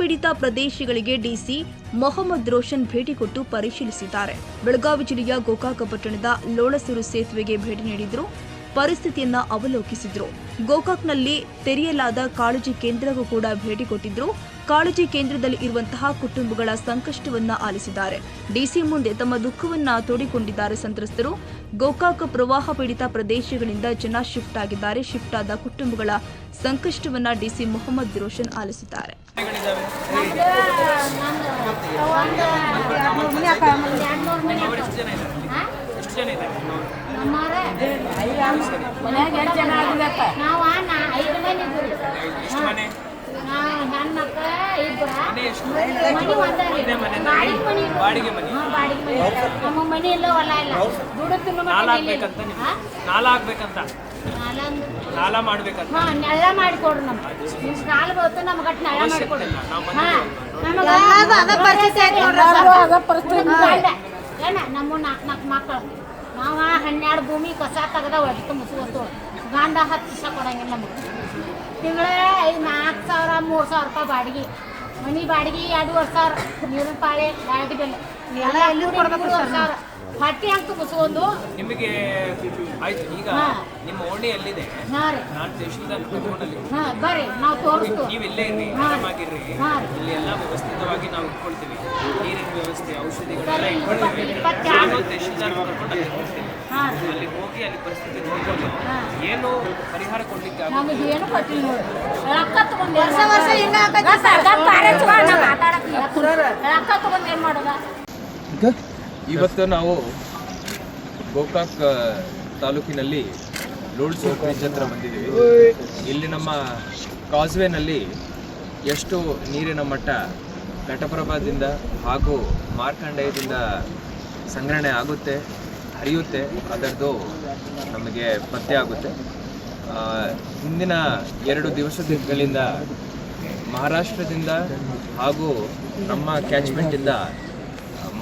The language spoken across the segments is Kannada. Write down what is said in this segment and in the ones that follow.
ಪೀಡಿತ ಪ್ರದೇಶಗಳಿಗೆ ಡಿಸಿ ಮೊಹಮ್ಮದ್ ರೋಷನ್ ಭೇಟಿ ಕೊಟ್ಟು ಪರಿಶೀಲಿಸಿದ್ದಾರೆ. ಬೆಳಗಾವಿ ಜಿಲ್ಲೆಯ ಗೋಕಾಕ ಪಟ್ಟಣದ ಲೋಳಸೂರು ಸೇತುವೆಗೆ ಭೇಟಿ ನೀಡಿದ್ರು. ಪರಿಸ್ಥಿತಿಯನ್ನ ಅವಲೋಕಿಸಿದ್ರು. ಗೋಕಾಕ್ನಲ್ಲಿ ತೆರೆಯಲಾದ ಕಾಳಜಿ ಕೇಂದ್ರಕ್ಕೂ ಕೂಡ ಭೇಟಿ ಕೊಟ್ಟಿದ್ರು. ಕಾಳಜಿ ಕೇಂದ್ರದಲ್ಲಿ ಇರುವಂತಹ ಕುಟುಂಬಗಳ ಸಂಕಷ್ಟವನ್ನ ಆಲಿಸಿದ್ದಾರೆ. ಡಿಸಿ ಮುಂದೆ ತಮ್ಮ ದುಃಖವನ್ನ ತೋಡಿಕೊಂಡಿದ್ದಾರೆ ಸಂತ್ರಸ್ತರು. ಗೋಕಾಕ ಪ್ರವಾಹ ಪೀಡಿತ ಪ್ರದೇಶಗಳಿಂದ ಜನ ಶಿಫ್ಟ್ ಆಗಿದ್ದಾರೆ. ಶಿಫ್ಟ್ ಆದ ಕುಟುಂಬಗಳ ಸಂಕಷ್ಟವನ್ನ ಡಿಸಿ ಮೊಹಮ್ಮದ್ ರೋಷನ್ ಆಲಿಸಿದ್ದಾರೆ. ನಾಲ ಮಾಡ್ಬೇಕಂತ ನೆಲ್ಲ ಮಾಡಿಕೊಡ್ರಿ. ನಮ್ಗೆ ನಾಲ ಬರುತ್ತೆ, ನಮ್ಗೆ ಅಟ್ ನೆಲ್ಲ ಮಾಡಿಕೊಡ್ರಿ. ಏನ ನಮ್ಮ 4 ಮಕ್ಕಳು ನಾವು 12 ಭೂಮಿ ಕಸ ತೆಗೆದ ಒಟ್ಟು ಮುಸುವತ್ತು ಗಂಡ 10 ದಿವಸ ಕೊಡಂಗಿಲ್ಲ. ನಮಗೆ ತಿಂಗಳ 4,000 3,000 ರೂಪಾಯಿ ಬಾಡಿಗೆ, ಮನೆ ಬಾಡಿಗೆ 2,500, ನೀರಿನ ಪಾಳೆ, ಲೈಟ್ ಬಿಲ್ ಎಲ್ಲ 3,000 ಹಟ್ಟಿ ಅಂತ ಮುಸುಗೊಂದು ನಿಮಗೆ ಆಯ್ತು. ಈಗ ನಿಮ್ಮ ಓಣಿ ಎಲ್ಲಿದೆ? ನಾನು ತಹಶೀಲ್ದಾರ್ ಕರ್ಕೊಂಡಲ್ಲಿ ಬರ್ರಿ, ನಾವು ತೋರಿಸ್ತೀವಿ. ನೀವು ಇಲ್ಲೇ ಇರ್ರಿ, ಆರಾಮಾಗಿರ್ರಿ. ಇಲ್ಲಿ ಎಲ್ಲ ವ್ಯವಸ್ಥಿತವಾಗಿ ನಾವು ಇಟ್ಕೊಳ್ತೀವಿ. ನೀರಿನ ವ್ಯವಸ್ಥೆ, ಔಷಧಿಗಳೆಲ್ಲ ಇಟ್ಕೊಳ್ತೀವಿ. ನಾನು ತಹಶೀಲ್ದಾರ್ ಕರ್ಕೊಂಡು ಅಲ್ಲಿ ಹೋಗಿ ಅಲ್ಲಿ ಪರಿಸ್ಥಿತಿ ನೋಡ್ಕೊಂಡು ಏನು ಪರಿಹಾರ ಕೊಡ್ಲಿಕ್ಕೆ ನಮಗೆ ಏನು ಕೊಟ್ಟಿಲ್ಲ ನೋಡಿ. ರೊಕ್ಕ ತಗೊಂಡು ವರ್ಷ ರೊಕ್ಕ ತಗೊಂಡು ಏನು ಮಾಡೋದ? ಇವತ್ತು ನಾವು ಗೋಕಾಕ್ ತಾಲೂಕಿನಲ್ಲಿ ಲೋಳಸೂರು ಬ್ರಿಡ್ಜ್ ಹತ್ರ ಬಂದಿದ್ದೀವಿ. ಇಲ್ಲಿ ನಮ್ಮ ಕಾಸ್ವೇನಲ್ಲಿ ಎಷ್ಟು ನೀರಿನ ಮಟ್ಟ ಘಟಪ್ರಭಾದಿಂದ ಹಾಗೂ ಮಾರ್ಕಂಡೇಯದಿಂದ ಸಂಗ್ರಹಣೆ ಆಗುತ್ತೆ, ಹರಿಯುತ್ತೆ, ಅದರದ್ದು ನಮಗೆ ಪತ್ತೆ ಆಗುತ್ತೆ. ಹಿಂದಿನ 2 ದಿವಸಗಳಿಂದ ಮಹಾರಾಷ್ಟ್ರದಿಂದ ಹಾಗೂ ನಮ್ಮ ಕ್ಯಾಚ್ಮೆಂಟಿಂದ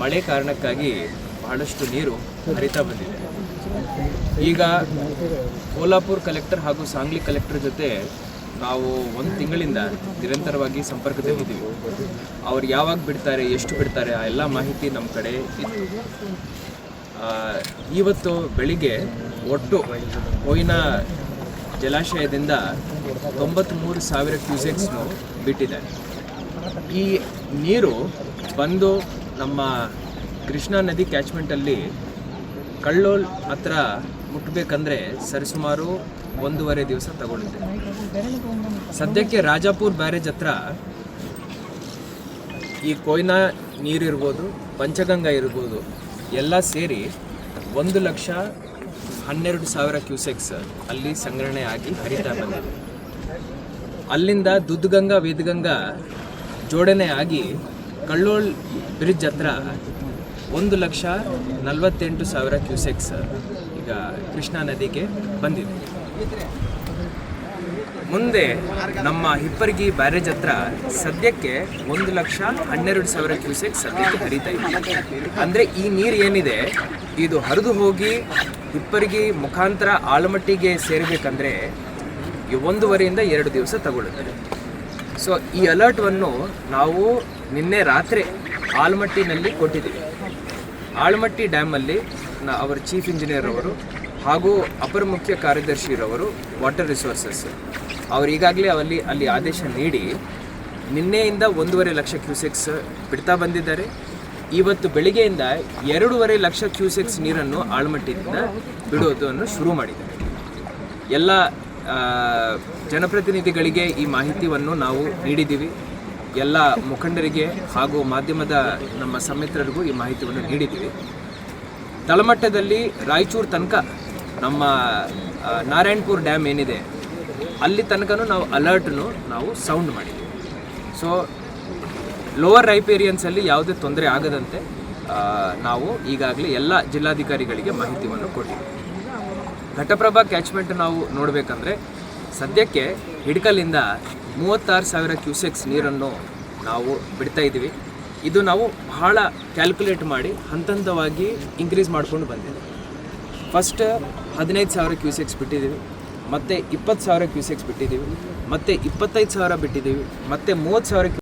ಮಳೆ ಕಾರಣಕ್ಕಾಗಿ ಬಹಳಷ್ಟು ನೀರು ಹರಿತಾ ಬಂದಿದೆ. ಈಗ ಕೋಲ್ಹಾಪುರ ಕಲೆಕ್ಟರ್ ಹಾಗೂ ಸಾಂಗ್ಲಿ ಕಲೆಕ್ಟರ್ ಜೊತೆ ನಾವು 1 ತಿಂಗಳಿಂದ ನಿರಂತರವಾಗಿ ಸಂಪರ್ಕದಲ್ಲಿದ್ದೀವಿ. ಅವ್ರು ಯಾವಾಗ ಬಿಡ್ತಾರೆ, ಎಷ್ಟು ಬಿಡ್ತಾರೆ, ಆ ಎಲ್ಲ ಮಾಹಿತಿ ನಮ್ಮ ಕಡೆ ಇತ್ತು. ಇವತ್ತು ಬೆಳಿಗ್ಗೆ ಒಟ್ಟು ಕೊಯ್ನಾ ಜಲಾಶಯದಿಂದ 93,000 ಕ್ಯೂಸೆಕ್ಸ್ನು ಬಿಟ್ಟಿದ್ದಾರೆ. ಈ ನೀರು ಬಂದು ನಮ್ಮ ಕೃಷ್ಣಾ ನದಿ ಕ್ಯಾಚ್ಮೆಂಟಲ್ಲಿ ಕಳ್ಳೋಲ್ ಹತ್ರ ಮುಟ್ಟಬೇಕಂದ್ರೆ ಸರಿಸುಮಾರು 1.5 ದಿವಸ ತಗೊಳ್ಳುತ್ತೆ. ಸದ್ಯಕ್ಕೆ ರಾಜಾಪುರ್ ಬ್ಯಾರೇಜ್ ಹತ್ರ ಈ ಕೊಯ್ನಾ ನೀರಿರ್ಬೋದು, ಪಂಚಗಂಗಾ ಇರ್ಬೋದು, ಎಲ್ಲ ಸೇರಿ 1,12,000 ಕ್ಯೂಸೆಕ್ಸ್ ಅಲ್ಲಿ ಸಂಗ್ರಹಣೆ ಆಗಿ ಹರಿತಾ ಬಂದಿದೆ. ಅಲ್ಲಿಂದ ದುದ್ಗಂಗಾ ವೇದಗಂಗಾ ಜೋಡಣೆ ಆಗಿ ಕಳ್ಳೋಳ್ ಬ್ರಿಡ್ಜ್ ಹತ್ರ 1,48,000 ಕ್ಯೂಸೆಕ್ಸ್ ಈಗ ಕೃಷ್ಣಾ ನದಿಗೆ ಬಂದಿದೆ. ಮುಂದೆ ನಮ್ಮ ಹಿಪ್ಪರಗಿ ಬ್ಯಾರೇಜ್ ಹತ್ರ ಸದ್ಯಕ್ಕೆ 1,12,000 ಕ್ಯೂಸೆಕ್ಸ್ ಸದ್ಯಕ್ಕೆ ಹರಿತಾ ಇದೆ. ಅಂದರೆ ಈ ನೀರು ಏನಿದೆ ಇದು ಹರಿದು ಹೋಗಿ ಹಿಪ್ಪರಗಿ ಮುಖಾಂತರ ಆಲಮಟ್ಟಿಗೆ ಸೇರಬೇಕಂದ್ರೆ 1.5ರಿಂದ 2 ದಿವಸ ತಗೊಳ್ಳುತ್ತದೆ. ಸೊ ಈ ಅಲರ್ಟನ್ನು ನಾವು ನಿನ್ನೆ ರಾತ್ರಿ ಆಲಮಟ್ಟಿನಲ್ಲಿ ಕೊಟ್ಟಿದ್ದೀವಿ. ಆಲಮಟ್ಟಿ ಡ್ಯಾಮಲ್ಲಿ ಅವರ ಚೀಫ್ ಇಂಜಿನಿಯರ್ ಅವರು ಹಾಗೂ ಅಪರ ಮುಖ್ಯ ಕಾರ್ಯದರ್ಶಿರವರು ವಾಟರ್ ರಿಸೋರ್ಸಸ್ ಅವರು ಈಗಾಗಲೇ ಅಲ್ಲಿ ಆದೇಶ ನೀಡಿ ನಿನ್ನೆಯಿಂದ 1.5 ಲಕ್ಷ ಕ್ಯೂಸೆಕ್ಸ್ ಬಿಡ್ತಾ ಬಂದಿದ್ದಾರೆ. ಇವತ್ತು ಬೆಳಿಗ್ಗೆಯಿಂದ 2.5 ಲಕ್ಷ ಕ್ಯೂಸೆಕ್ಸ್ ನೀರನ್ನು ಆಲಮಟ್ಟಿಯಿಂದ ಬಿಡೋದನ್ನು ಶುರು ಮಾಡಿದ್ದಾರೆ. ಎಲ್ಲ ಜನಪ್ರತಿನಿಧಿಗಳಿಗೆ ಈ ಮಾಹಿತಿಯನ್ನು ನಾವು ನೀಡಿದ್ದೀವಿ. ಎಲ್ಲ ಮುಖಂಡರಿಗೆ ಹಾಗೂ ಮಾಧ್ಯಮದ ನಮ್ಮ ಸಮಿತ್ರರಿಗೂ ಈ ಮಾಹಿತಿಯನ್ನು ನೀಡಿದ್ದೀವಿ. ತಳಮಟ್ಟದಲ್ಲಿ ರಾಯಚೂರು ತನಕ ನಮ್ಮ ನಾರಾಯಣಪುರ ಡ್ಯಾಮ್ ಏನಿದೆ ಅಲ್ಲಿ ತನಕನೂ ನಾವು ಅಲರ್ಟನ್ನು ನಾವು ಸೌಂಡ್ ಮಾಡಿದ್ದೀವಿ. ಸೊ ಲೋವರ್ ರೈಪೇರಿಯನ್ಸಲ್ಲಿ ಯಾವುದೇ ತೊಂದರೆ ಆಗದಂತೆ ನಾವು ಈಗಾಗಲೇ ಎಲ್ಲ ಜಿಲ್ಲಾಧಿಕಾರಿಗಳಿಗೆ ಮಾಹಿತಿಯನ್ನು ಕೊಟ್ಟಿದ್ದೀವಿ. ಘಟಪ್ರಭಾ ಕ್ಯಾಚ್ಮೆಂಟ್ ನಾವು ನೋಡಬೇಕಂದ್ರೆ ಸದ್ಯಕ್ಕೆ ಹಿಡ್ಕಲಿಂದ 36,000 ಕ್ಯೂಸೆಕ್ಸ್ ನೀರನ್ನು ನಾವು ಬಿಡ್ತಾ ಇದ್ದೀವಿ. ಇದು ನಾವು ಬಹಳ ಕ್ಯಾಲ್ಕುಲೇಟ್ ಮಾಡಿ ಹಂತವಾಗಿ ಇನ್ಕ್ರೀಸ್ ಮಾಡ್ಕೊಂಡು ಬಂದಿದ್ದೀವಿ. ಫಸ್ಟ್ 15,000 ಕ್ಯೂಸೆಕ್ಸ್ ಬಿಟ್ಟಿದ್ದೀವಿ, ಮತ್ತು 20,000 ಕ್ಯೂಸೆಕ್ಸ್ ಬಿಟ್ಟಿದ್ದೀವಿ, ಮತ್ತು 25,000 ಬಿಟ್ಟಿದ್ದೀವಿ, ಮತ್ತು 30,000